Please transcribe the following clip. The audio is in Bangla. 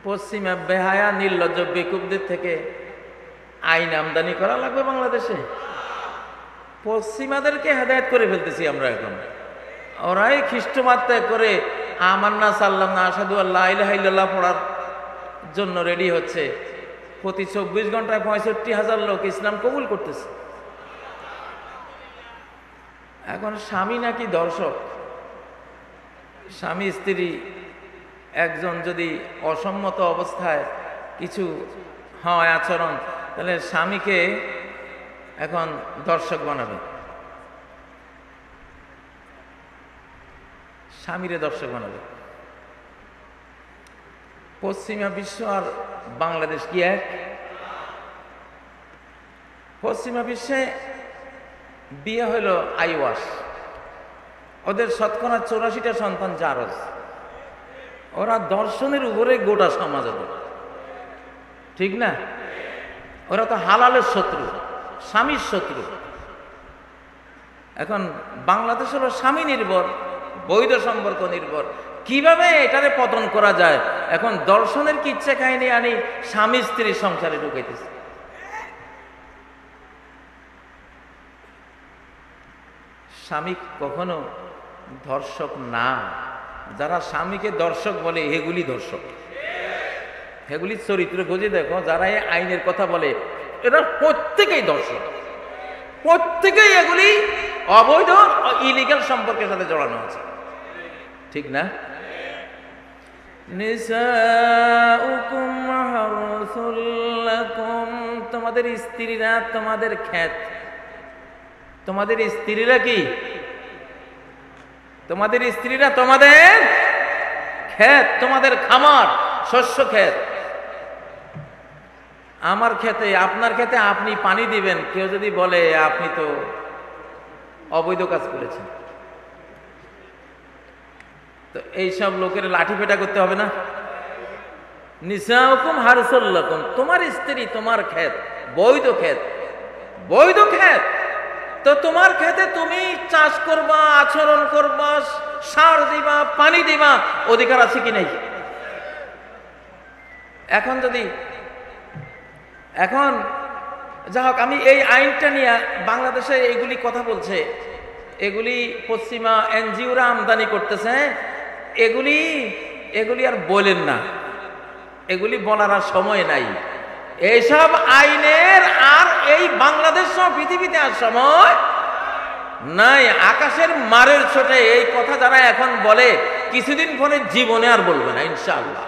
পশ্চিমা বেহায়া নির্লজ্জ বেকুবদের থেকে আইন আমদানি করা লাগবে বাংলাদেশে। পশ্চিমাদেরকে হেদায়েত করে ফেলতেছি আমরা এখন। ওরাই খ্রিস্টমাস ত্যাগ করে আমান্না সাল্লাম না আসাদু আল্লাহ ইলাহা ইল্লাল্লাহ পড়ার জন্য রেডি হচ্ছে। প্রতি 24 ঘন্টায় 65,000 লোক ইসলাম কবুল করতেছে। এখন স্বামী নাকি দর্শক। স্বামী স্ত্রী একজন যদি অসম্মত অবস্থায় কিছু হয় আচরণ, তাহলে স্বামীকে এখন দর্শক বানাবে, স্বামীরে দর্শক বানাবে। পশ্চিমা বিশ্ব আর বাংলাদেশ কি এক? পশ্চিমা বিশ্বে বিয়ে হইল আইওয়াস, ওদের শতকরা 84টা সন্তান জারজ। ওরা দর্শনের উপরে গোটা সমাজ ওদের, ঠিক না? ওরা তো হালালের শত্রু, স্বামীর শত্রু। এখন বাংলাদেশ হলো স্বামী নির্ভর, বৈধ সম্পর্ক নির্ভর। কিভাবে এটারে পতন করা যায়? এখন দর্শনের কিচ্ছা কাহিনী আনি স্বামী স্ত্রীর সংসারে ঢুকাইতেছে। স্বামী কখনো ধর্ষক না। যারা স্বামীকে দর্শক বলে এগুলি ধর্ষক, এগুলি চরিত্র খুঁজে দেখো। যারা এই আইনের কথা বলে এরা প্রত্যেকেই দর্শক, প্রত্যেকেই এগুলি অবৈধ ইলিগাল সম্পর্কের সাথে জড়ানো আছে, ঠিক না? নিসাউকুম হারসুল লাকুম, তোমাদের স্ত্রীরা তোমাদের ক্ষেত। তোমাদের স্ত্রীরা কি? তোমাদের স্ত্রীরা তোমাদের ক্ষেত, তোমাদের খামার, শস্য ক্ষেত। আমার ক্ষেতে, আপনার ক্ষেতে আপনি পানি দিবেন, কেউ যদি বলে আপনি তো অবৈধ কাজ করেছেন, তো এইসব লোকের লাঠি পেটা করতে হবে না? নিসাউকুম হারসুল লাকুম, তোমার স্ত্রী তোমার ক্ষেত, বৈধ ক্ষেত, বৈধ ক্ষেত। তো তোমার ক্ষেতে তুমি চাষ করবা, আচরণ করবা, সার দিবা, পানি দিবা, অধিকার আছে কি নাই? এখন যদি এখন যা হোক, আমি এই আইনটা নিয়ে বাংলাদেশে এগুলি কথা বলছে, এগুলি পশ্চিমা এনজিওরা আমদানি করতেছে, এগুলি আর বলেন না, এগুলি বলার আর সময় নাই। এইসব আইনের আর এই বাংলাদেশ সহ পৃথিবীতে আর সময় নাই। আকাশের মারের ছোটে এই কথা যারা এখন বলে, কিছুদিন পরে জীবনে আর বলবে না ইনশাআল্লাহ।